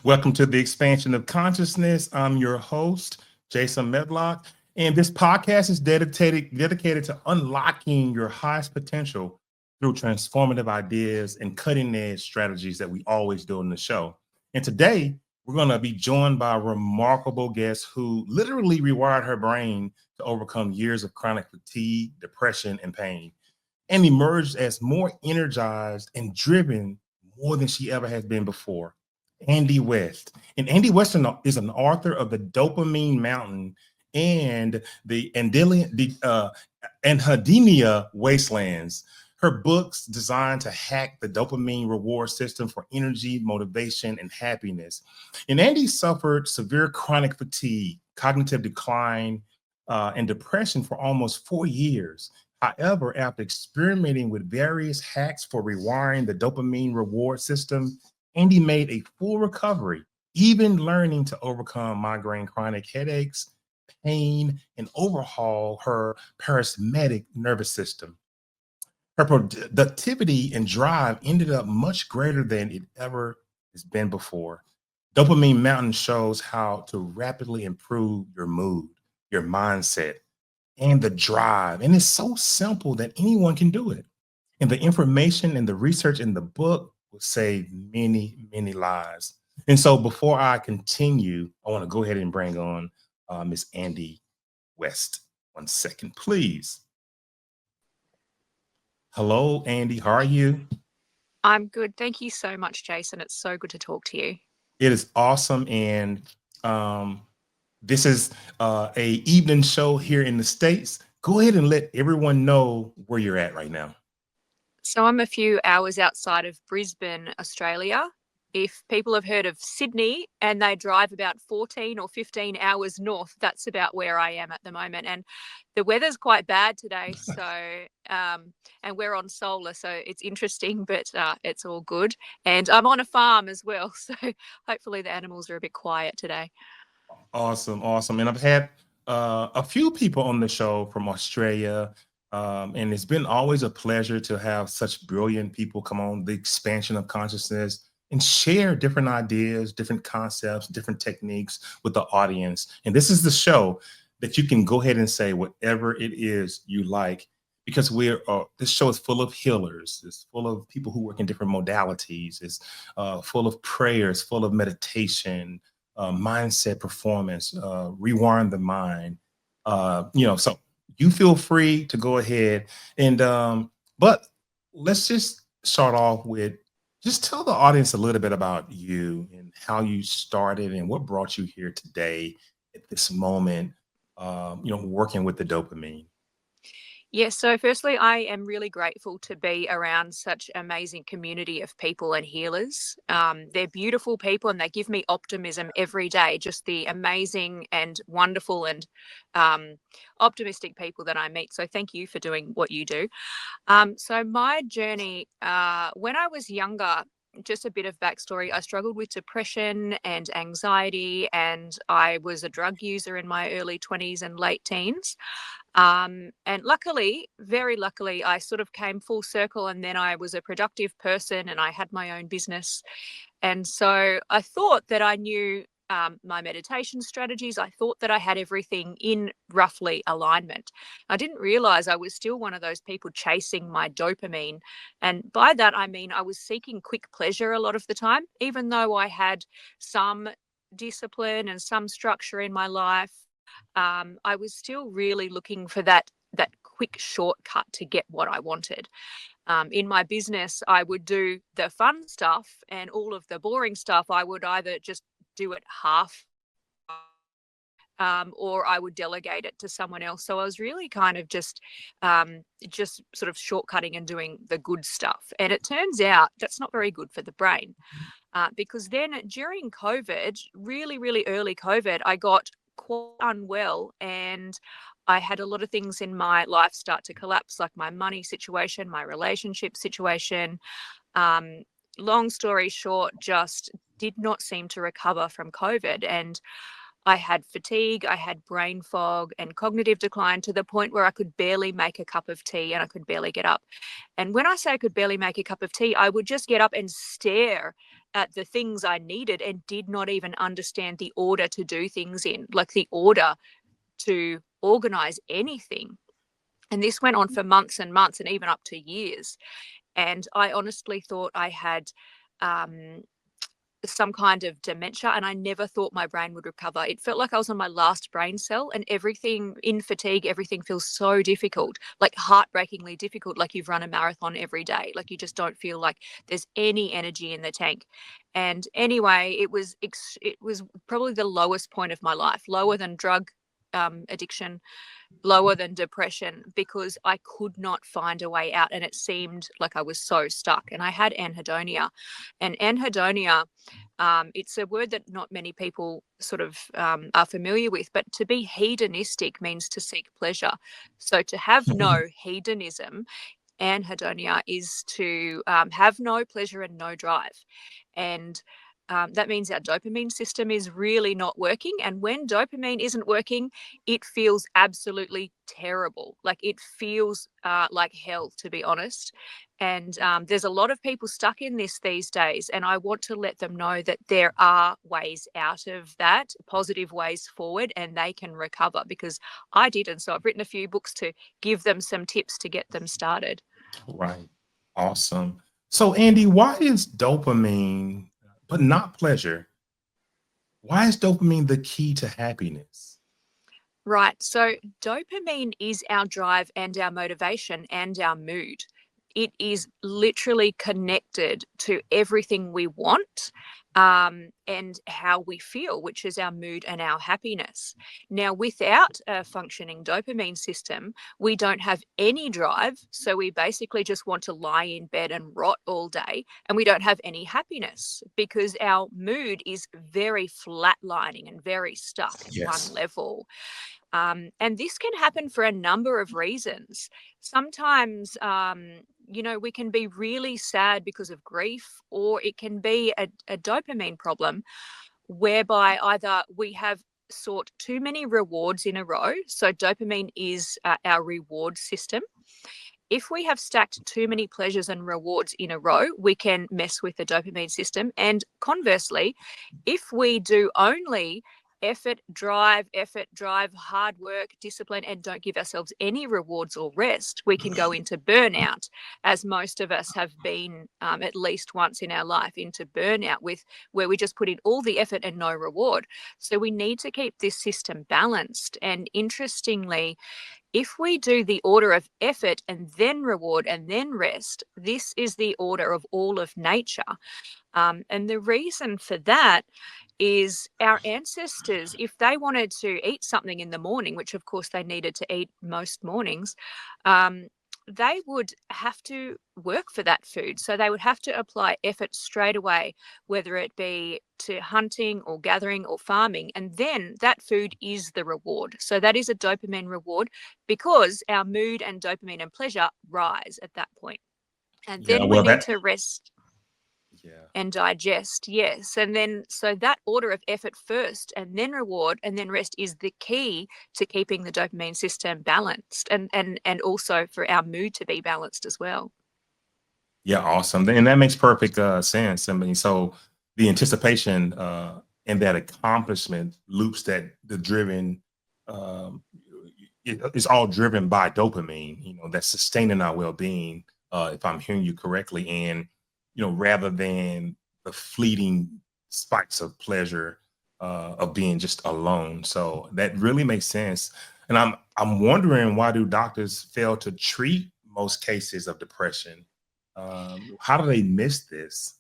Welcome to the Expansion of Consciousness. I'm your host, Jason Medlock, and this podcast is dedicated to unlocking your highest potential through transformative ideas and cutting-edge strategies that we always do in the show. And today, we're going to be joined by a remarkable guest who literally rewired her brain to overcome years of chronic fatigue, depression, and pain, and emerged as more energized and driven more than she ever has been before. Andy West. And Andy West is an author of the Dopamine Mountain and the Anhedonia Wastelands. Her books designed to hack the dopamine reward system for energy, motivation, and happiness. And Andy suffered severe chronic fatigue, cognitive decline, and depression for almost 4 years. However, after experimenting with various hacks for rewiring the dopamine reward system, Andy made a full recovery, even learning to overcome migraine, chronic headaches, pain, and overhaul her parasympathetic nervous system. Her productivity and drive ended up much greater than it ever has been before. Dopamine Mountain shows how to rapidly improve your mood, your mindset, and the drive. And it's so simple that anyone can do it. And the information and the research in the book will save many, many lives. And so before I continue, I want to go ahead and bring on Miss Andy West. 1 second, please. Hello, Andy. How are you? I'm good. Thank you so much, Jason. It's so good to talk to you. It is awesome. And this is a evening show here in the States. Go ahead and let everyone know where you're at right now. So I'm a few hours outside of Brisbane, Australia. If people have heard of Sydney and they drive about 14 or 15 hours north, that's about where I am at the moment. And the weather's quite bad today. So, and we're on solar, so it's interesting, but it's all good. And I'm on a farm as well. So hopefully the animals are a bit quiet today. Awesome, awesome. And I've had a few people on the show from Australia, and it's been always a pleasure to have such brilliant people come on the expansion of consciousness and share different ideas, different concepts, different techniques with the audience. And this is the show that you can go ahead and say whatever it is you like, because we're this show is full of healers. It's full of people who work in different modalities. It's full of prayers, full of meditation, mindset, performance, rewiring the mind. So you feel free to go ahead and but let's just start off with just tell the audience a little bit about you and how you started and what brought you here today at this moment, working with the dopamine. Yes, so firstly, I am really grateful to be around such amazing community of people and healers. They're beautiful people and they give me optimism every day, just the amazing and wonderful and optimistic people that I meet. So thank you for doing what you do. So my journey, when I was younger, just a bit of backstory, I struggled with depression and anxiety, and I was a drug user in my early 20s and late teens. And luckily, very luckily, I sort of came full circle, and then I was a productive person and I had my own business. And so I thought that I knew my meditation strategies. I thought that I had everything in roughly alignment. I didn't realize I was still one of those people chasing my dopamine. And by that, I mean, I was seeking quick pleasure a lot of the time, even though I had some discipline and some structure in my life. I was still really looking for that quick shortcut to get what I wanted. In my business, I would do the fun stuff, and all of the boring stuff I would either just do it half, or I would delegate it to someone else. So I was really kind of just sort of shortcutting and doing the good stuff. And it turns out that's not very good for the brain, because then during COVID, really, really early COVID, I got quite unwell, and I had a lot of things in my life start to collapse, like my money situation, my relationship situation. Long story short, just did not seem to recover from COVID. And I had fatigue, I had brain fog and cognitive decline to the point where I could barely make a cup of tea and I could barely get up. And when I say I could barely make a cup of tea, I would just get up and stare at the things I needed and did not even understand the order to do things in, like the order to organize anything. And this went on for months and months and even up to years. And I honestly thought I had some kind of dementia, and I never thought my brain would recover. It felt like I was on my last brain cell, and everything in fatigue, everything feels so difficult, like heartbreakingly difficult, like you've run a marathon every day. Like you just don't feel like there's any energy in the tank. And anyway, it was probably the lowest point of my life, lower than drug addiction, lower than depression, because I could not find a way out, and it seemed like I was so stuck. And I had anhedonia, and anhedonia, it's a word that not many people sort of are familiar with, but to be hedonistic means to seek pleasure. So to have no hedonism, anhedonia, is to have no pleasure and no drive. And that means our dopamine system is really not working. And when dopamine isn't working, it feels absolutely terrible. Like it feels like hell, to be honest. And there's a lot of people stuck in this these days. And I want to let them know that there are ways out of that, positive ways forward, and they can recover, because I did. And so I've written a few books to give them some tips to get them started. Right. Awesome. So, Andy, why is dopamine, but not pleasure? Why is dopamine the key to happiness? Right. So dopamine is our drive and our motivation and our mood. It is literally connected to everything we want, and how we feel, which is our mood and our happiness. Now, without a functioning dopamine system, we don't have any drive. So we basically just want to lie in bed and rot all day. And we don't have any happiness because our mood is very flatlining and very stuck at one Yes. level. And this can happen for a number of reasons. Sometimes, we can be really sad because of grief, or it can be a dopamine problem whereby either we have sought too many rewards in a row. So, dopamine is our reward system. If we have stacked too many pleasures and rewards in a row, we can mess with the dopamine system. And conversely, if we do only effort, drive, hard work, discipline, and don't give ourselves any rewards or rest, we can go into burnout, as most of us have been at least once in our life, into burnout, with where we just put in all the effort and no reward. So we need to keep this system balanced. And interestingly, if we do the order of effort and then reward and then rest, this is the order of all of nature. And the reason for that is our ancestors, if they wanted to eat something in the morning, which of course they needed to eat most mornings, they would have to work for that food. So they would have to apply effort straight away, whether it be to hunting or gathering or farming. And then that food is the reward. So that is a dopamine reward, because our mood and dopamine and pleasure rise at that point. And Yeah. then we Well, need that. to rest Yeah. and digest. Yes. And then, so that order of effort first and then reward and then rest is the key to keeping the dopamine system balanced, and also for our mood to be balanced as well. Yeah. Awesome. And that makes perfect sense. I mean, so the anticipation and that accomplishment loops that the driven, um, it's all driven by dopamine, that's sustaining our well-being, if I'm hearing you correctly. And, rather than the fleeting spikes of pleasure of being just alone. So that really makes sense. And I'm wondering, why do doctors fail to treat most cases of depression? How do they miss this?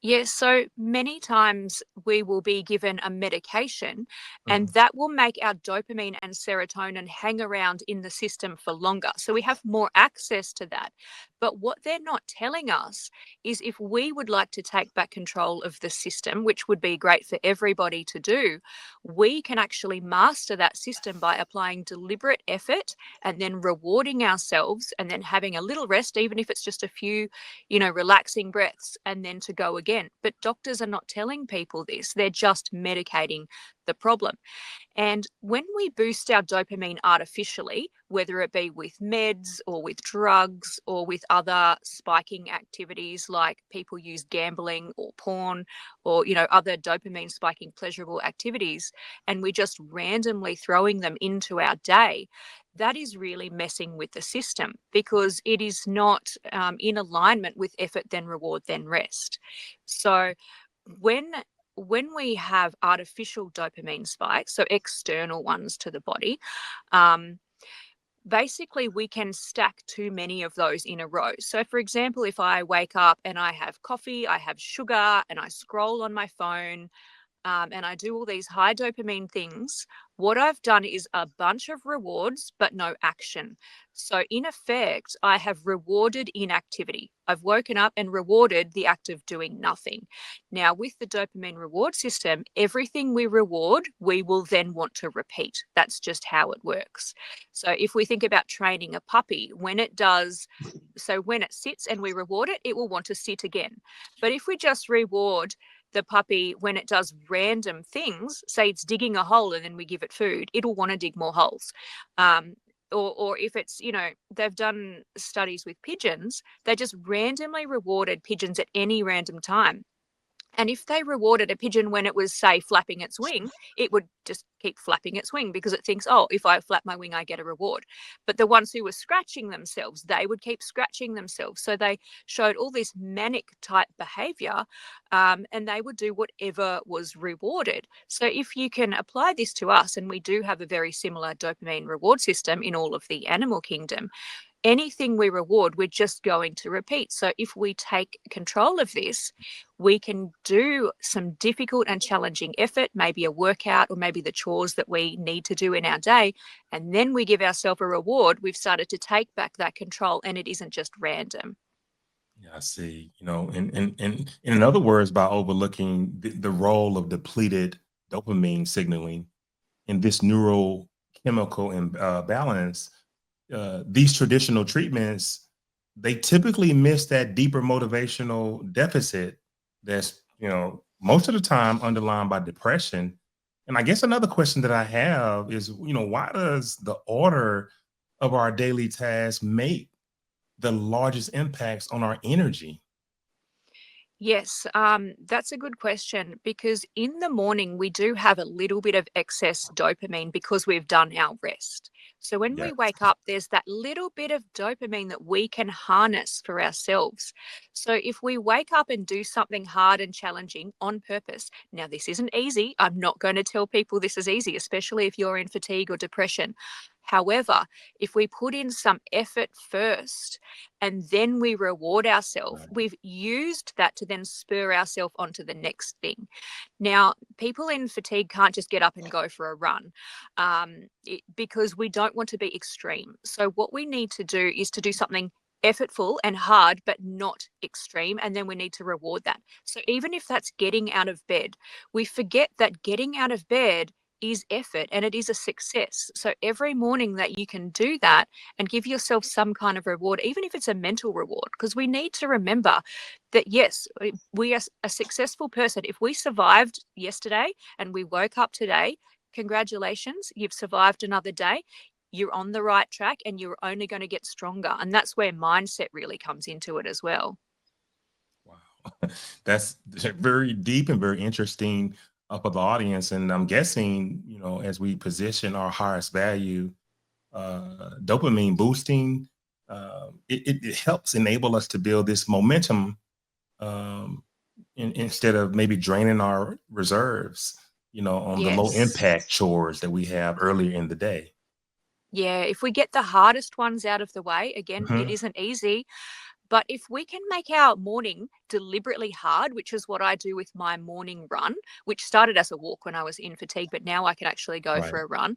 Yes, so many times we will be given a medication, and Mhm. that will make our dopamine and serotonin hang around in the system for longer. So we have more access to that. But what they're not telling us is, if we would like to take back control of the system, which would be great for everybody to do, we can actually master that system by applying deliberate effort and then rewarding ourselves and then having a little rest, even if it's just a few relaxing breaths, and then to go again. But doctors are not telling people this. They're just medicating the problem. And when we boost our dopamine artificially, whether it be with meds or with drugs or with other spiking activities like people use gambling or porn or, other dopamine spiking pleasurable activities, and we just randomly throwing them into our day, that is really messing with the system because it is not in alignment with effort, then reward, then rest. So when we have artificial dopamine spikes, so external ones to the body, basically we can stack too many of those in a row. So for example, if I wake up and I have coffee, I have sugar, and I scroll on my phone, and I do all these high dopamine things, what I've done is a bunch of rewards, but no action. So in effect, I have rewarded inactivity. I've woken up and rewarded the act of doing nothing. Now, with the dopamine reward system, everything we reward, we will then want to repeat. That's just how it works. So if we think about training a puppy, when it sits and we reward it, it will want to sit again. But if we just reward the puppy when it does random things, say it's digging a hole and then we give it food, it'll want to dig more holes. Or if it's, they've done studies with pigeons, they just randomly rewarded pigeons at any random time. And if they rewarded a pigeon when it was, say, flapping its wing, it would just keep flapping its wing because it thinks, oh, if I flap my wing, I get a reward. But the ones who were scratching themselves, they would keep scratching themselves. So they showed all this manic type behavior, and they would do whatever was rewarded. So if you can apply this to us, and we do have a very similar dopamine reward system in all of the animal kingdom, anything we reward, we're just going to repeat. So if we take control of this, we can do some difficult and challenging effort, maybe a workout or maybe the chores that we need to do in our day, and then we give ourselves a reward. We've started to take back that control, and it isn't just random. Yeah, I see. And in other words, by overlooking the role of depleted dopamine signaling in this neurochemical balance, these traditional treatments, they typically miss that deeper motivational deficit that's, most of the time underlined by depression. And I guess another question that I have is, why does the order of our daily tasks make the largest impacts on our energy? Yes, that's a good question because in the morning we do have a little bit of excess dopamine because we've done our rest. So when we Yes. wake up, there's that little bit of dopamine that we can harness for ourselves. So if we wake up and do something hard and challenging on purpose, now this isn't easy. I'm not going to tell people this is easy, especially if you're in fatigue or depression. However, if we put in some effort first and then we reward ourselves, Right. we've used that to then spur ourselves onto the next thing. Now, people in fatigue can't just get up and go for a run because we don't want to be extreme. So, what we need to do is to do something effortful and hard, but not extreme. And then we need to reward that. So, even if that's getting out of bed, we forget that getting out of bed is effort and it is a success. So every morning that you can do that and give yourself some kind of reward, even if it's a mental reward, because we need to remember that, yes, we are a successful person. If we survived yesterday and we woke up today, congratulations, you've survived another day. You're on the right track and you're only going to get stronger. And that's where mindset really comes into it as well. Wow. That's very deep and very interesting for the audience. And I'm guessing, as we position our highest value, dopamine boosting, it helps enable us to build this momentum, um, instead of maybe draining our reserves, on the low Yes. impact chores that we have earlier in the day. Yeah. If we get the hardest ones out of the way, again, it Mhm. isn't easy. But if we can make our morning deliberately hard, which is what I do with my morning run, which started as a walk when I was in fatigue, but now I can actually go Right. for a run.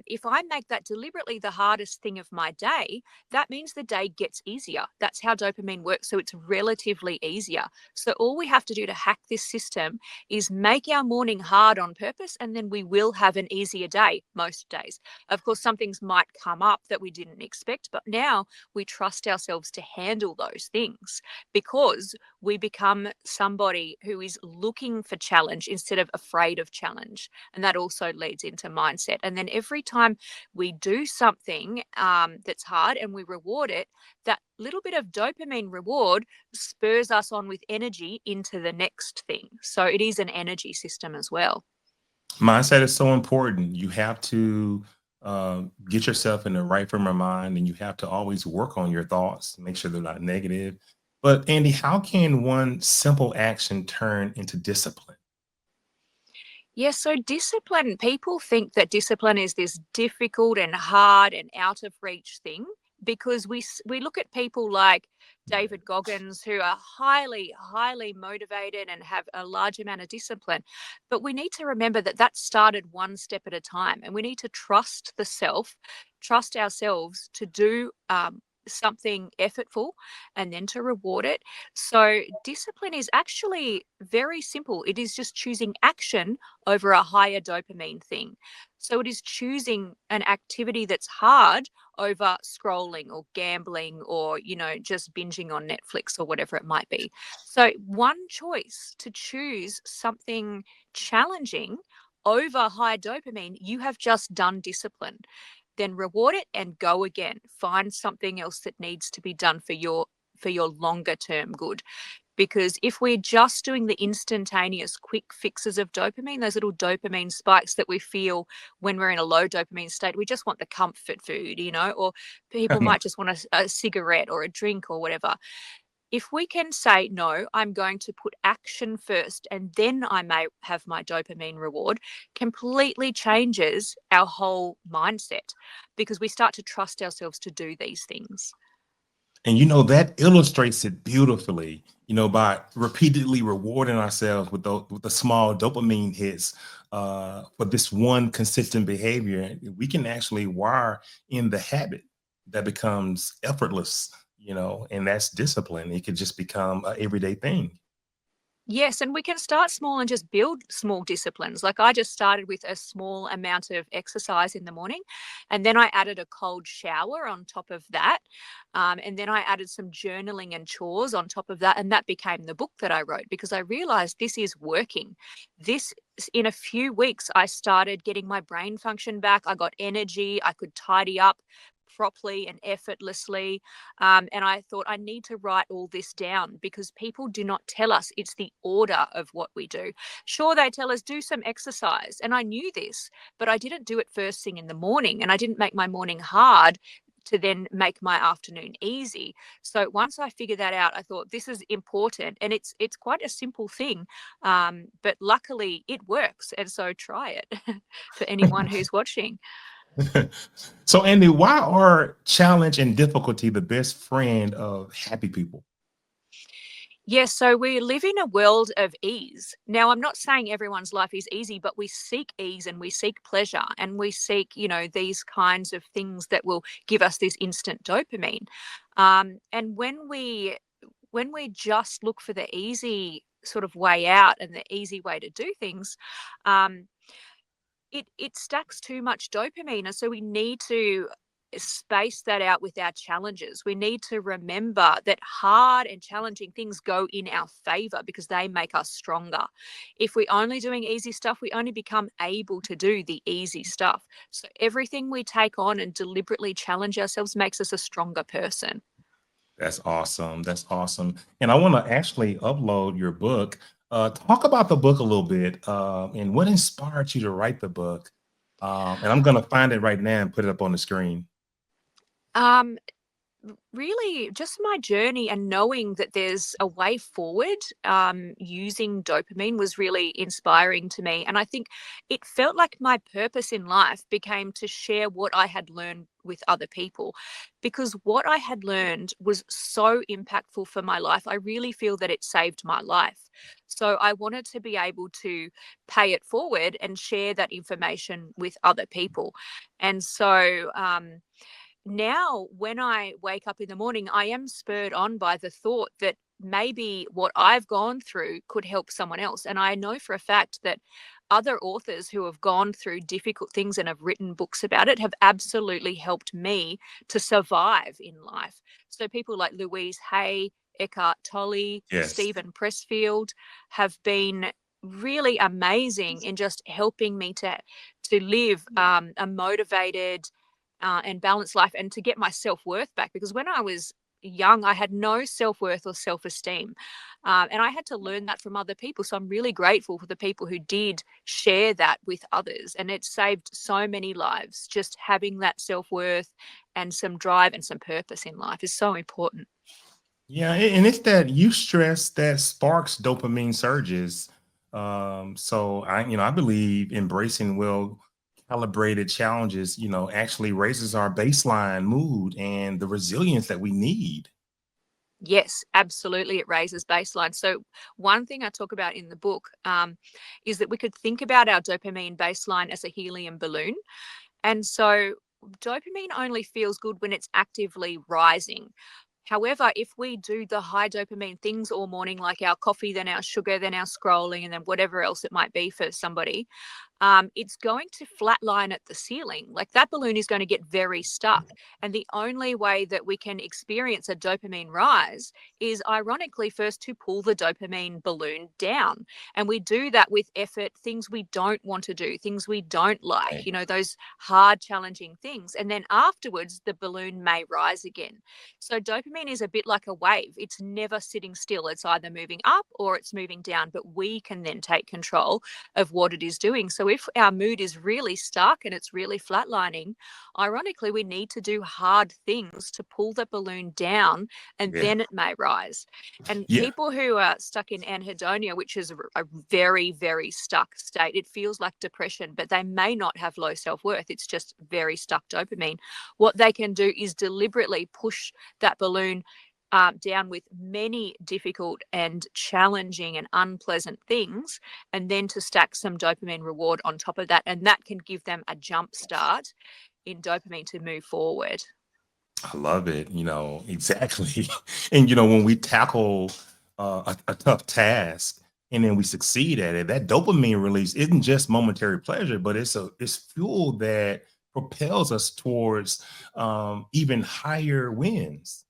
If I make that deliberately the hardest thing of my day, that means the day gets easier. That's how dopamine works. So it's relatively easier. So all we have to do to hack this system is make our morning hard on purpose, and then we will have an easier day most days. Of course, some things might come up that we didn't expect, but now we trust ourselves to handle handle those things, because we become somebody who is looking for challenge instead of afraid of challenge. And that also leads into mindset. And then every time we do something that's hard and we reward it, that little bit of dopamine reward spurs us on with energy into the next thing. So it is an energy system as well. Mindset is so important. You have to get yourself in the right frame of mind, and you have to always work on your thoughts, make sure they're not negative. But Andy, how can one simple action turn into discipline? Yeah, so discipline, people think that discipline is this difficult and hard and out of reach thing, because we look at people like David Goggins, who are highly motivated and have a large amount of discipline. But we need to remember that that started one step at a time, and we need to trust ourselves to do something effortful and then to reward it. So discipline is actually very simple. It is just choosing action over a higher dopamine thing. So it is choosing an activity that's hard over scrolling or gambling or, just binging on Netflix or whatever it might be. So one choice to choose something challenging over high dopamine, you have just done discipline. Then reward it and go again. Find something else that needs to be done for your longer term good. Because if we're just doing the instantaneous quick fixes of dopamine, those little dopamine spikes that we feel when we're in a low dopamine state, we just want the comfort food, or people might just want a cigarette or a drink or whatever. If we can say, no, I'm going to put action first and then I may have my dopamine reward, completely changes our whole mindset, because we start to trust ourselves to do these things. And that illustrates it beautifully, by repeatedly rewarding ourselves with the small dopamine hits for this one consistent behavior. We can actually wire in the habit that becomes effortless, and that's discipline. It could just become an everyday thing. Yes, and we can start small and just build small disciplines. Like I just started with a small amount of exercise in the morning, and then I added a cold shower on top of that. And then I added some journaling and chores on top of that. And that became the book that I wrote, because I realized this is working. This, in a few weeks, I started getting my brain function back. I got energy. I could tidy up properly and effortlessly. And I thought, I need to write all this down, because people do not tell us it's the order of what we do. Sure, they tell us do some exercise. And I knew this, but I didn't do it first thing in the morning, and I didn't make my morning hard to then make my afternoon easy. So once I figured that out, I thought this is important, and it's quite a simple thing, but luckily it works. And so try it for anyone who's watching. So, Andy, why are challenge and difficulty the best friend of happy people? Yes, so we live in a world of ease. Now, I'm not saying everyone's life is easy, but we seek ease and we seek pleasure and we seek, these kinds of things that will give us this instant dopamine. And when we just look for the easy sort of way out and the easy way to do things, um, it stacks too much dopamine. And so we need to space that out with our challenges. We need to remember that hard and challenging things go in our favor, because they make us stronger. If we're only doing easy stuff, we only become able to do the easy stuff. So everything we take on and deliberately challenge ourselves makes us a stronger person. That's awesome. That's awesome. And I want to actually upload your book. Talk about the book a little bit, and what inspired you to write the book. And I'm going to find it right now and put it up on the screen. Um, Really just my journey, and knowing that there's a way forward using dopamine was really inspiring to me. And I think it felt like my purpose in life became to share what I had learned with other people, because what I had learned was so impactful for my life. I really feel that it saved my life. So I wanted to be able to pay it forward and share that information with other people. And so, now when I wake up in the morning, I am spurred on by the thought that maybe what I've gone through could help someone else. And I know for a fact that other authors who have gone through difficult things and have written books about it have absolutely helped me to survive in life. So people like Louise Hay, Eckhart Tolle, Yes. Stephen Pressfield have been really amazing in just helping me to live a motivated and balanced life, and to get my self-worth back, because when I was young I had no self-worth or self-esteem, and I had to learn that from other people. So I'm really grateful for the people who did share that with others, and it saved so many lives. Just having that self-worth and some drive and some purpose in life is so important. Yeah, and it's that eustress that sparks dopamine surges. So I believe embracing well calibrated challenges, actually raises our baseline mood and the resilience that we need. Yes, absolutely. It raises baseline. So, one thing I talk about in the book is that we could think about our dopamine baseline as a helium balloon. And so, dopamine only feels good when it's actively rising. However, if we do the high dopamine things all morning, like our coffee, then our sugar, then our scrolling, and then whatever else it might be for somebody, it's going to flatline at the ceiling. Like that balloon is going to get very stuck. And the only way that we can experience a dopamine rise is, ironically, first to pull the dopamine balloon down. And we do that with effort, things we don't want to do, things we don't like, Right. those hard, challenging things. And then afterwards, the balloon may rise again. So dopamine is a bit like a wave. It's never sitting still. It's either moving up or it's moving down, but we can then take control of what it is doing. So if our mood is really stuck and it's really flatlining, ironically, we need to do hard things to pull the balloon down, and Yeah. then it may rise. And Yeah. people who are stuck in anhedonia, which is a very, very stuck state, it feels like depression, but they may not have low self-worth. It's just very stuck dopamine. What they can do is deliberately push that balloon down with many difficult and challenging and unpleasant things, and then to stack some dopamine reward on top of that. And that can give them a jump start in dopamine to move forward. I love it. Exactly. And when we tackle a tough task and then we succeed at it, that dopamine release isn't just momentary pleasure, but it's fuel that propels us towards even higher wins.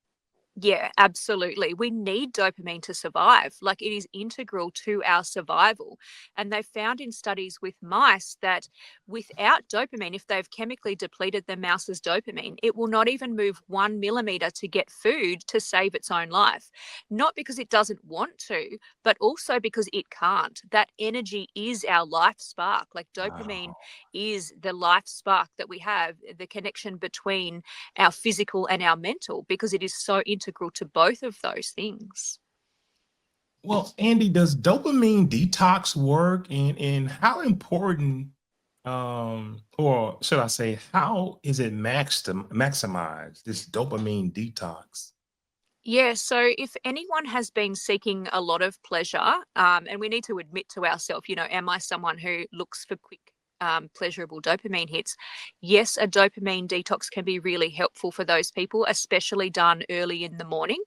Yeah, absolutely. We need dopamine to survive. Like it is integral to our survival. And they found in studies with mice that without dopamine, if they've chemically depleted the mouse's dopamine, it will not even move 1 millimeter to get food to save its own life. Not because it doesn't want to, but also because it can't. That energy is our life spark. Like dopamine Wow. is the life spark that we have, the connection between our physical and our mental, because it is so integral to both of those things. Well, Andy, does dopamine detox work, and how important, or should I say, how is it maximized, this dopamine detox? Yeah, so if anyone has been seeking a lot of pleasure, and we need to admit to ourselves, am I someone who looks for quick, pleasurable dopamine hits? Yes, a dopamine detox can be really helpful for those people, especially done early in the morning.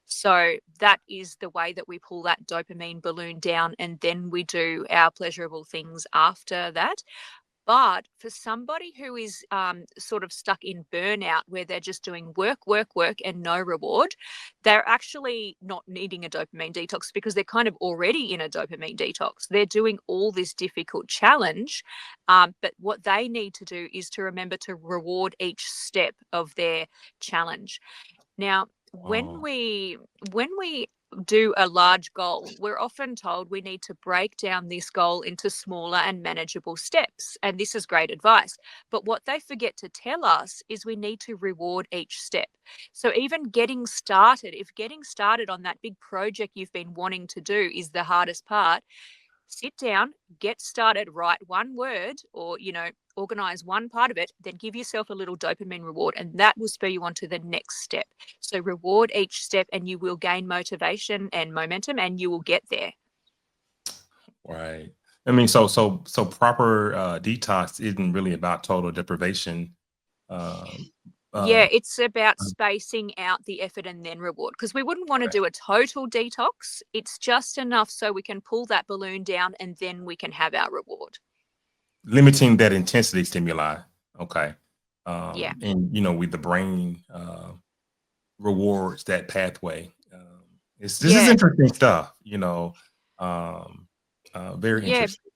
So that is the way that we pull that dopamine balloon down, and then we do our pleasurable things after that. But for somebody who is sort of stuck in burnout, where they're just doing work, work, work, and no reward, they're actually not needing a dopamine detox, because they're kind of already in a dopamine detox. They're doing all this difficult challenge. But what they need to do is to remember to reward each step of their challenge. Now, Oh, when we do a large goal, we're often told we need to break down this goal into smaller and manageable steps. And this is great advice. But what they forget to tell us is we need to reward each step. So even getting started, if getting started on that big project you've been wanting to do is the hardest part, sit down, get started, write one word, or, organize one part of it, then give yourself a little dopamine reward, and that will spur you on to the next step. So reward each step, and you will gain motivation and momentum, and you will get there. right. I mean, so proper detox isn't really about total deprivation. Yeah, Uh, it's about uh, spacing out the effort and then reward because we wouldn't want to okay. do a total detox. It's just enough so we can pull that balloon down and then we can have our reward. Limiting that intensity stimuli. Okay. Yeah. And with the brain rewards that pathway. This is Yeah. interesting stuff. Um, very Yeah. interesting.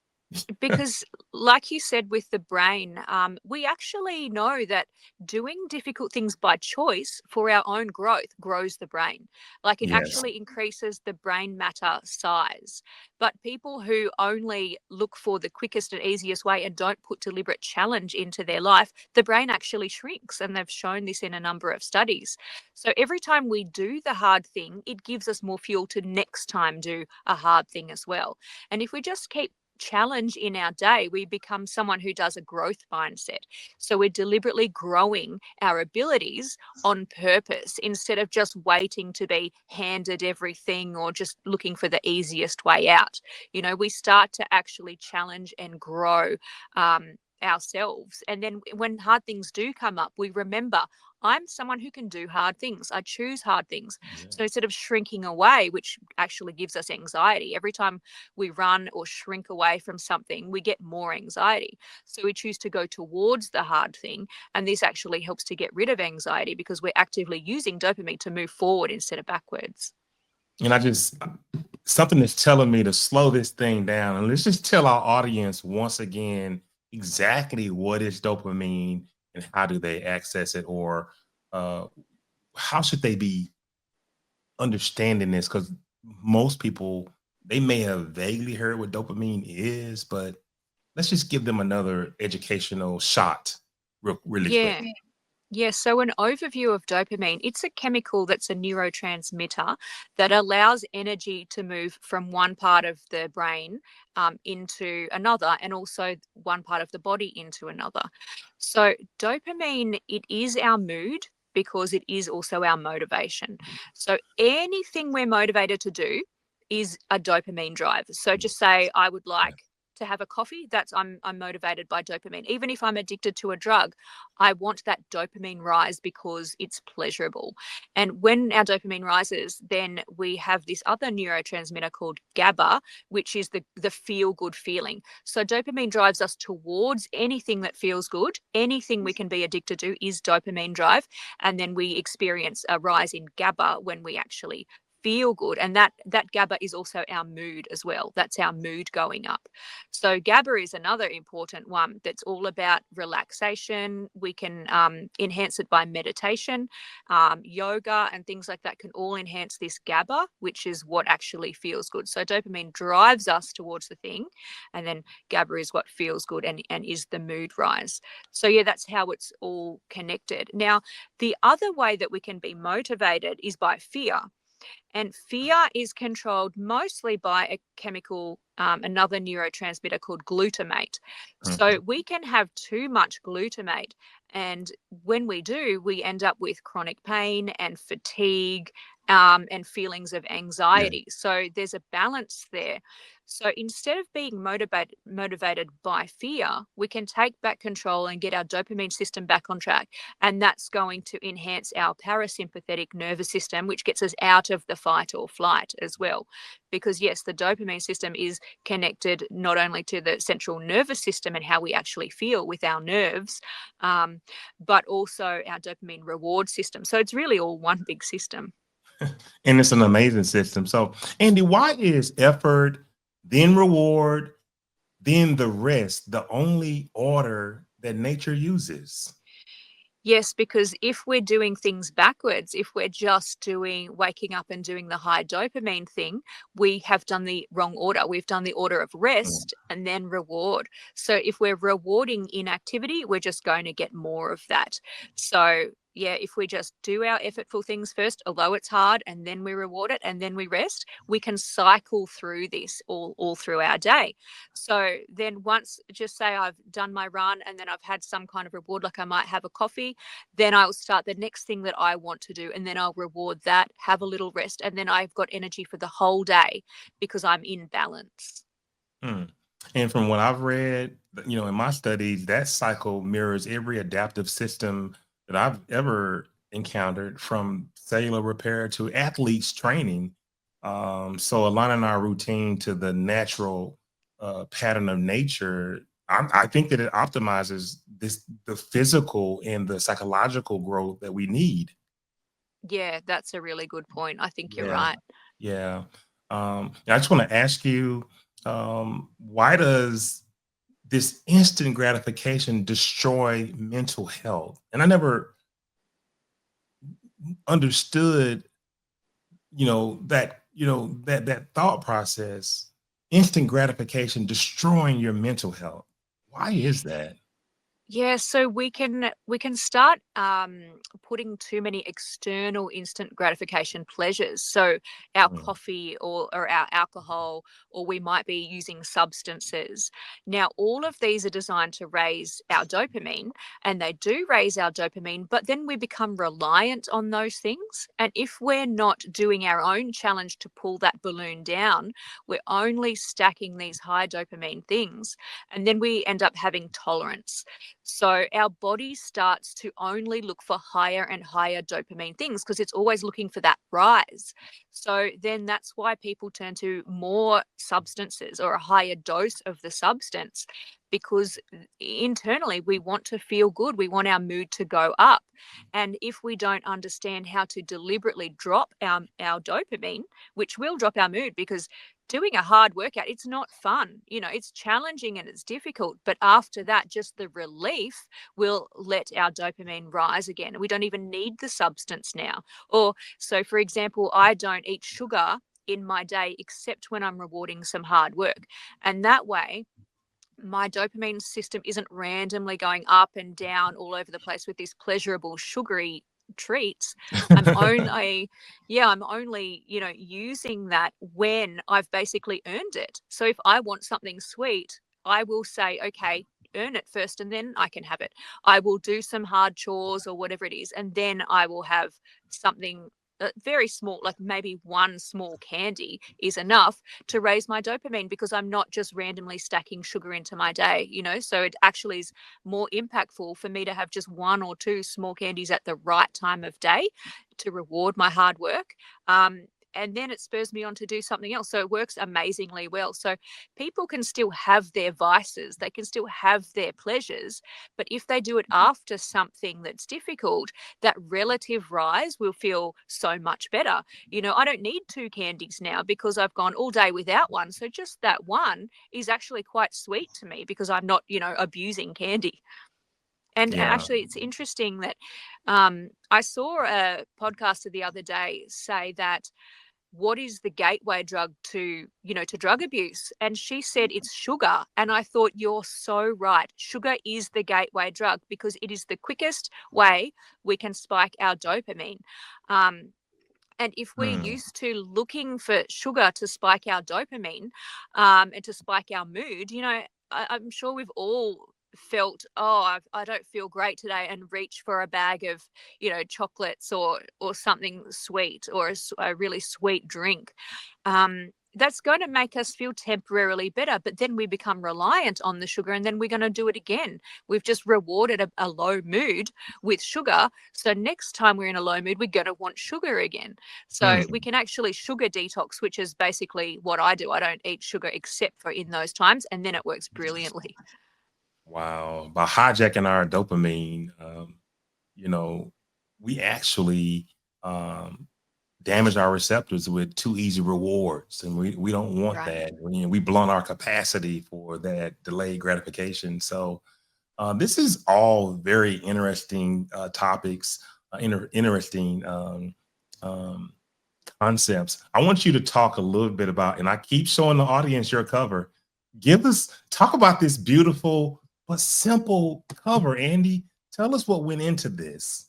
Because like you said with the brain, we actually know that doing difficult things by choice for our own growth grows the brain. Like it Yes. actually increases the brain matter size. But people who only look for the quickest and easiest way and don't put deliberate challenge into their life, the brain actually shrinks, and they've shown this in a number of studies. So every time we do the hard thing, it gives us more fuel to next time do a hard thing as well. And if we just keep challenge in our day, we become someone who does a growth mindset. So we're deliberately growing our abilities on purpose instead of just waiting to be handed everything or just looking for the easiest way out. We start to actually challenge and grow. Ourselves. And then when hard things do come up, we remember I'm someone who can do hard things. I choose hard things. Yeah. So instead of shrinking away, which actually gives us anxiety, every time we run or shrink away from something, we get more anxiety. So we choose to go towards the hard thing. And this actually helps to get rid of anxiety because we're actively using dopamine to move forward instead of backwards. And something is telling me to slow this thing down. And let's just tell our audience once again exactly what is dopamine and how do they access it, or uh, how should they be understanding this? Because most people, they may have vaguely heard what dopamine is, but let's just give them another educational shot really quick. Yeah. Yeah, so an overview of dopamine, it's a chemical that's a neurotransmitter that allows energy to move from one part of the brain into another, and also one part of the body into another. So dopamine, it is our mood because it is also our motivation. So anything we're motivated to do is a dopamine drive. So just say I would like to have a coffee, that's I'm motivated by dopamine. Even if I'm addicted to a drug, I want that dopamine rise because it's pleasurable. And when our dopamine rises, then we have this other neurotransmitter called GABA, which is the feel good feeling. So dopamine drives us towards anything that feels good. Anything we can be addicted to is dopamine drive. And then we experience a rise in GABA when we actually feel good, and that GABA is also our mood as well. That's our mood going up. So GABA is another important one that's all about relaxation. We can enhance it by meditation, yoga, and things like that can all enhance this GABA, which is what actually feels good. So dopamine drives us towards the thing, and then GABA is what feels good and is the mood rise. So yeah, that's how it's all connected. Now, the other way that we can be motivated is by fear. And fear is controlled mostly by a chemical, another neurotransmitter called glutamate. So Mhm. we can have too much glutamate. And when we do, we end up with chronic pain and fatigue, and feelings of Yeah. anxiety. So there's a balance there. So instead of being motivated by fear, we can take back control and get our dopamine system back on track. And that's going to enhance our parasympathetic nervous system, which gets us out of the fight or flight as well. Because, yes, the dopamine system is connected not only to the central nervous system and how we actually feel with our nerves, um, but also our dopamine reward system. So it's really all one big system. And it's an amazing system. So, Andy, why is effort, then reward, then the rest the only order that nature uses? Yes, because if we're doing things backwards, if we're just doing waking up and doing the high dopamine thing, we have done the wrong order. We've done the order of Mm. rest and then reward. So if we're rewarding inactivity, we're just going to get more of that. So yeah, if we just do our effortful things first, although it's hard, and then we reward it and then we rest, we can cycle through this all through our day. So then once, just say I've done my run and then I've had some kind of reward, like I might have a coffee, then I'll start the next thing that I want to do, and then I'll reward that, have a little rest, and then I've got energy for the whole day because I'm in balance. Mm. And from what I've read, in my studies, that cycle mirrors every adaptive system that I've ever encountered, from cellular repair to athletes training. So aligning our routine to the natural pattern of nature, I think that it optimizes the physical and the psychological growth that we need. Yeah, that's a really good point. I think you're Yeah, right. yeah. I just want to ask you, why does this instant gratification destroy mental health? And I never understood, that thought process, instant gratification destroying your mental health. Why is that? Yeah, so we can start putting too many external instant gratification pleasures. So our Mm, coffee or our alcohol, or we might be using substances. Now, all of these are designed to raise our dopamine, and they do raise our dopamine, but then we become reliant on those things. And if we're not doing our own challenge to pull that balloon down, we're only stacking these high dopamine things, and then we end up having tolerance. So our body starts to only look for higher and higher dopamine things because it's always looking for that rise. So then that's why people turn to more substances or a higher dose of the substance, because internally we want to feel good. We want our mood to go up. And if we don't understand how to deliberately drop our dopamine, which will drop our mood, because doing a hard workout, it's not fun. It's challenging and it's difficult. But after that, just the relief will let our dopamine rise again. We don't even need the substance now. Or, so for example, I don't eat sugar in my day except when I'm rewarding some hard work. And that way, my dopamine system isn't randomly going up and down all over the place with these pleasurable sugary treats. I'm only yeah, I'm only, using that when I've basically earned it. So if I want something sweet, I will say, okay, earn it first and then I can have it. I will do some hard chores or whatever it is, and then I will have something very small, like maybe one small candy is enough to raise my dopamine, because I'm not just randomly stacking sugar into my day. So it actually is more impactful for me to have just one or two small candies at the right time of day to reward my hard work. And then it spurs me on to do something else. So it works amazingly well. So people can still have their vices, they can still have their pleasures, but if they do it after something that's difficult, that relative rise will feel so much better. I don't need two candies now because I've gone all day without one. So just that one is actually quite sweet to me because I'm not, abusing candy. And yeah. actually, it's interesting that I saw a podcaster the other day say that what is the gateway drug to drug abuse, and she said it's sugar. And I thought, you're so right, sugar is the gateway drug because it is the quickest way we can spike our dopamine. Um, and if we're Mm, used to looking for sugar to spike our dopamine, and to spike our mood, I'm sure we've all felt, oh, I don't feel great today, and reach for a bag of, chocolates or something sweet, or a really sweet drink. That's going to make us feel temporarily better, but then we become reliant on the sugar, and then we're going to do it again. We've just rewarded a low mood with sugar. So next time we're in a low mood, we're going to want sugar again. So we mm. can actually sugar detox, which is basically what I do. I don't eat sugar except for in those times, and then it works brilliantly. Wow. By hijacking our dopamine, you know, we actually um, damage our receptors with too easy rewards, and we don't want Right. that. We blunt our capacity for that delayed gratification. So this is all very interesting topics, interesting um, concepts. I want you to talk a little bit about, and I keep showing the audience your cover. Talk about this beautiful but simple cover, Andy. Tell us what went into this.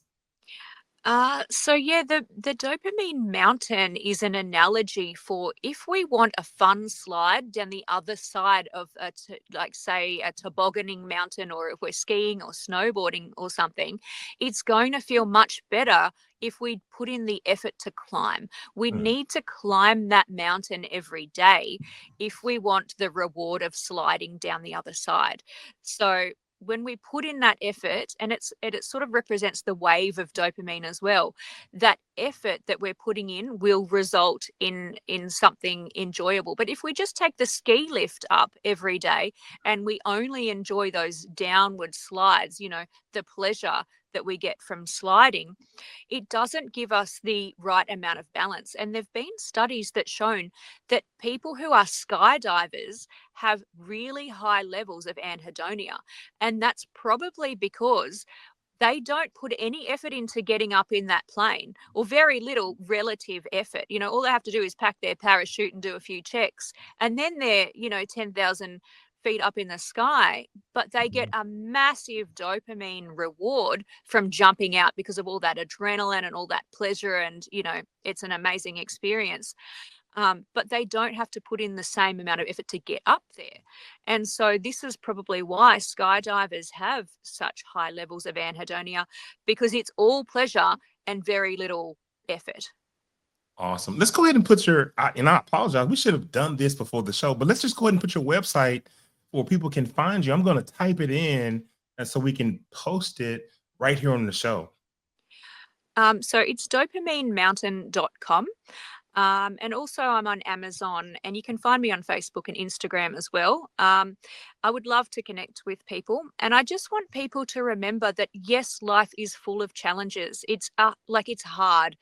So yeah, the dopamine mountain is an analogy for if we want a fun slide down the other side of like say a tobogganing mountain, or if we're skiing or snowboarding or something, it's going to feel much better if we put in the effort to climb. We Mm, need to climb that mountain every day if we want the reward of sliding down the other side. So when we put in that effort, and it sort of represents the wave of dopamine as well, that effort that we're putting in will result in something enjoyable. But if we just take the ski lift up every day and we only enjoy those downward slides, the pleasure that we get from sliding, it doesn't give us the right amount of balance. And there've been studies that shown that people who are skydivers have really high levels of anhedonia. And that's probably because they don't put any effort into getting up in that plane, or very little relative effort. All they have to do is pack their parachute and do a few checks, and then they're 10,000 feet up in the sky, but they get a massive dopamine reward from jumping out because of all that adrenaline and all that pleasure, and it's an amazing experience. But they don't have to put in the same amount of effort to get up there. And so this is probably why skydivers have such high levels of anhedonia, because it's all pleasure and very little effort. Awesome. Let's go ahead and put and I apologize, we should have done this before the show, but let's just go ahead and put your website where people can find you. I'm going to type it in and so we can post it right here on the show. So it's dopaminemountain.com. And also I'm on Amazon, and you can find me on Facebook and Instagram as well. I would love to connect with people. And I just want people to remember that, yes, life is full of challenges. It's hard,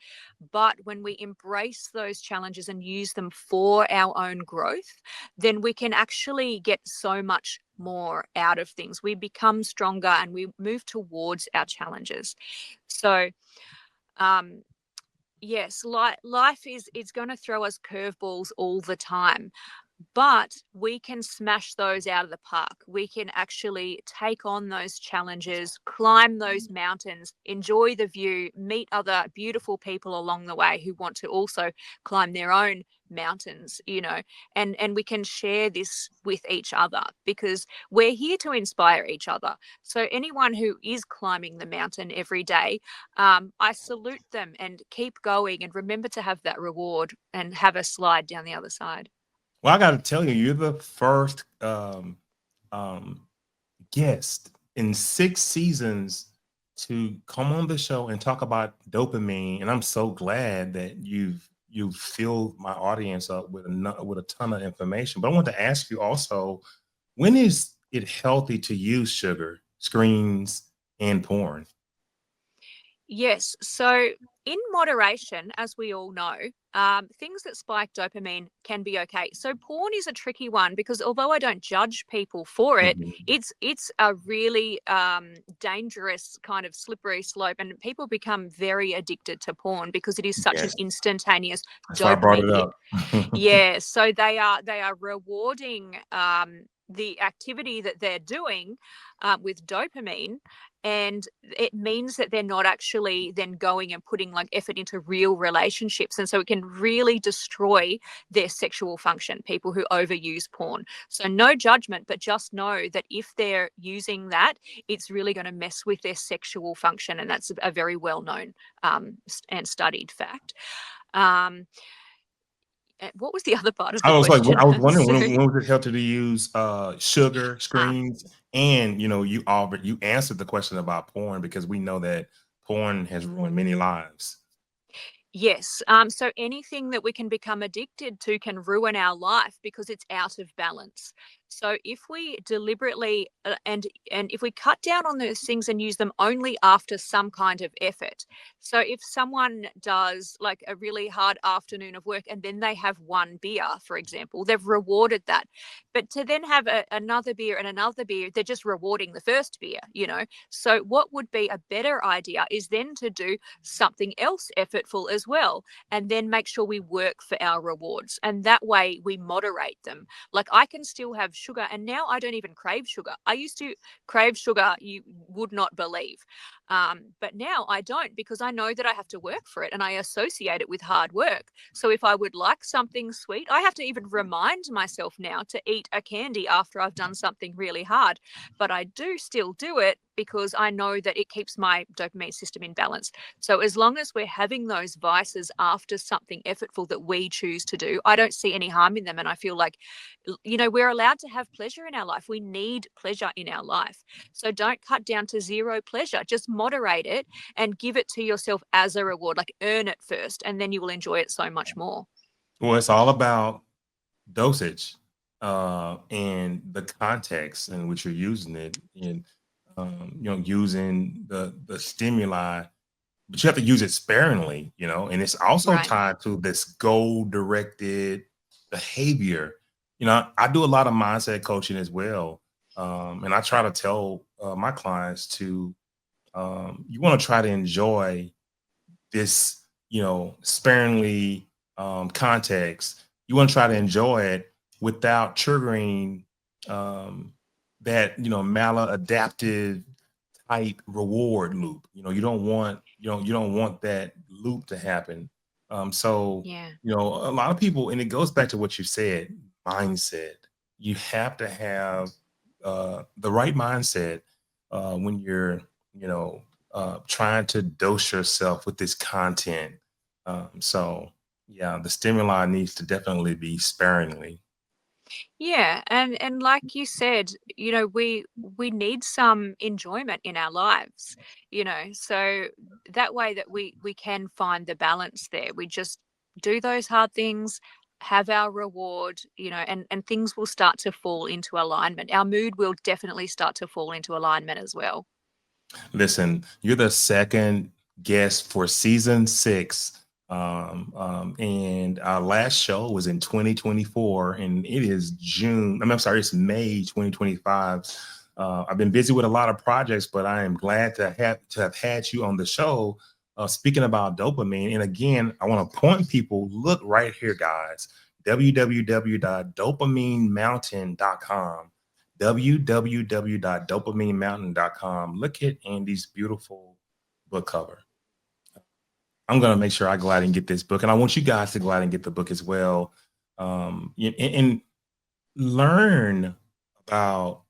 but when we embrace those challenges and use them for our own growth, then we can actually get so much more out of things. We become stronger and we move towards our challenges. So, yes, life is going to throw us curveballs all the time, but we can smash those out of the park. We can actually take on those challenges, climb those mountains, enjoy the view, meet other beautiful people along the way who want to also climb their own mountains, and we can share this with each other, because we're here to inspire each other. So anyone who is climbing the mountain every day, I salute them, and keep going, and remember to have that reward and have a slide down the other side. Well, I got to tell you, you're the first guest in 6 seasons to come on the show and talk about dopamine, and I'm so glad that you've filled my audience up with a ton of information. But I want to ask you also, when is it healthy to use sugar, screens, and porn? Yes. So in moderation, as we all know, things that spike dopamine can be okay. So porn is a tricky one, because although I don't judge people for it, it's a really dangerous kind of slippery slope, and people become very addicted to porn because it is such an instantaneous dopamine hit. Yeah. So they are rewarding the activity that they're doing with dopamine, and it means that they're not actually then going and putting effort into real relationships, and so it can really destroy their sexual function, people who overuse porn. So no judgment, but just know that if they're using that, it's really going to mess with their sexual function, and that's a very well-known and studied fact. What was the other part of the question? I was wondering when was it healthy to use sugar, screens, and you answered the question about porn, because we know that porn has ruined many lives. Yes. So anything that we can become addicted to can ruin our life because it's out of balance. So if we deliberately and if we cut down on those things and use them only after some kind of effort. So if someone does a really hard afternoon of work and then they have one beer, for example, they've rewarded that. But to then have another beer and another beer, they're just rewarding the first beer, So what would be a better idea is then to do something else effortful as well, and then make sure we work for our rewards. And that way we moderate them. I can still have sugar, and now I don't even crave sugar. I used to crave sugar, you would not believe. But now I don't, because I know that I have to work for it, and I associate it with hard work. So if I would like something sweet, I have to even remind myself now to eat a candy after I've done something really hard. But I do still do it because I know that it keeps my dopamine system in balance. So as long as we're having those vices after something effortful that we choose to do, I don't see any harm in them. And I feel like, we're allowed to have pleasure in our life. We need pleasure in our life. So don't cut down to zero pleasure. Just moderate it and give it to yourself as a reward. Like earn it first, and then you will enjoy it so much more. Well, it's all about dosage and the context in which you're using it, and using the stimuli, but you have to use it sparingly, and it's also Right. tied to this goal directed behavior. I do a lot of mindset coaching as well, and I try to tell my clients to you want to try to enjoy this, sparingly context. You want to try to enjoy it without triggering that, maladaptive type reward loop. You don't want that loop to happen. So, Yeah. a lot of people, and it goes back to what you said, mindset. You have to have the right mindset when you're, you know, trying to dose yourself with this content. So yeah, the stimuli needs to definitely be sparingly. Yeah, and like you said, we need some enjoyment in our lives, so that way that we can find the balance there. We just do those hard things, have our reward, and things will start to fall into alignment. Our mood will definitely start to fall into alignment as well. Listen, you're the second guest for season 6. And our last show was in 2024, and it is June. I'm sorry, it's May 2025. I've been busy with a lot of projects, but I am glad to have had you on the show, speaking about dopamine. And again, I want to point people, look right here, guys, www.dopaminemountain.com. www.dopaminemountain.com. Look at Andy's beautiful book cover. I'm going to make sure I go out and get this book. And I want you guys to go out and get the book as well. And learn about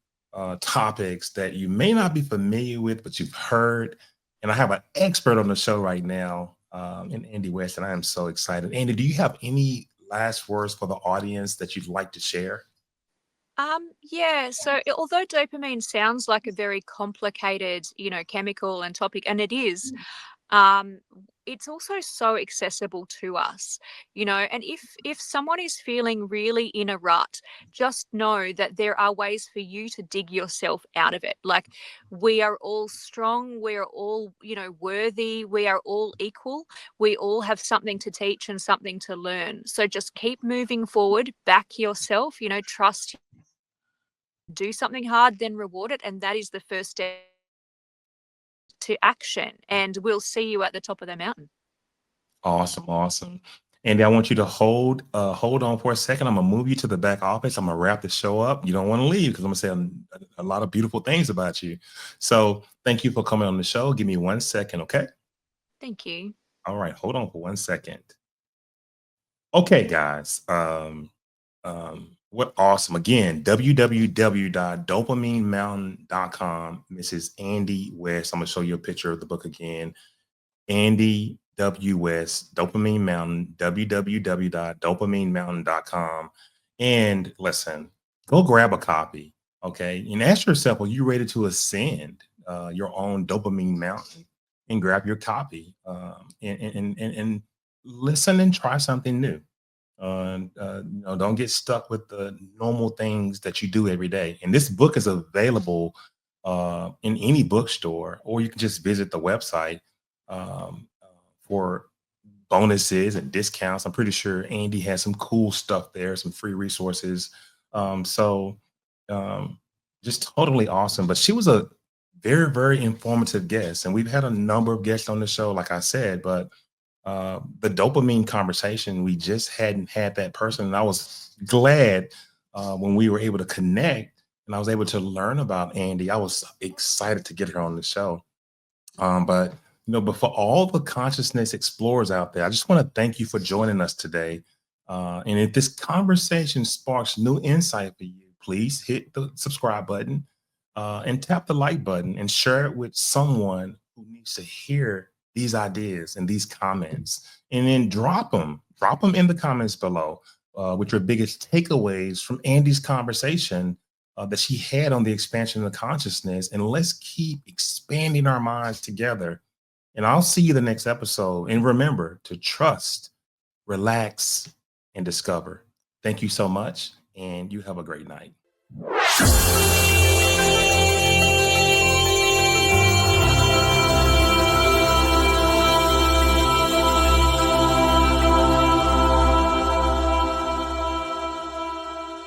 topics that you may not be familiar with, but you've heard. And I have an expert on the show right now, in Andy West, and I am so excited. Andy, do you have any last words for the audience that you'd like to share? Yeah, so although dopamine sounds like a very complicated, chemical and topic, and it is, um, it's also so accessible to us, and if someone is feeling really in a rut, just know that there are ways for you to dig yourself out of it. Like, we are all strong, we are all, worthy, we are all equal, we all have something to teach and something to learn. So just keep moving forward, back yourself, trust, do something hard, then reward it. And that is the first step to action. And we'll see you at the top of the mountain. Awesome, awesome. Andy, I want you to hold on for a second. I'm gonna move you to the back office. I'm gonna wrap the show up. You don't want to leave because I'm gonna say a lot of beautiful things about you. So thank you for coming on the show. Give me 1 second, okay? Thank you. All right, hold on for 1 second. Okay, guys. What awesome. Again, www.dopaminemountain.com. Mrs. Andy West. I'm gonna show you a picture of the book again. Andy W. West, Dopamine Mountain, www.dopaminemountain.com. And listen, go grab a copy, okay? And ask yourself, are you ready to ascend your own dopamine mountain? And grab your copy, and listen and try something new. Don't get stuck with the normal things that you do every day. And this book is available in any bookstore, or you can just visit the website for bonuses and discounts. I'm pretty sure Andy has some cool stuff there, some free resources. So just totally awesome. But she was a very, very informative guest. And we've had a number of guests on the show, like I said, but the dopamine conversation, we just hadn't had that person. And I was glad when we were able to connect and I was able to learn about Andy. I was excited to get her on the show. But for all the consciousness explorers out there, I just want to thank you for joining us today. And if this conversation sparks new insight for you, please hit the subscribe button and tap the like button and share it with someone who needs to hear these ideas and these comments. And then drop them in the comments below. with your biggest takeaways from Andy's conversation that she had on the expansion of the consciousness. And let's keep expanding our minds together. And I'll see you the next episode. And remember to trust, relax, and discover. Thank you so much. And you have a great night.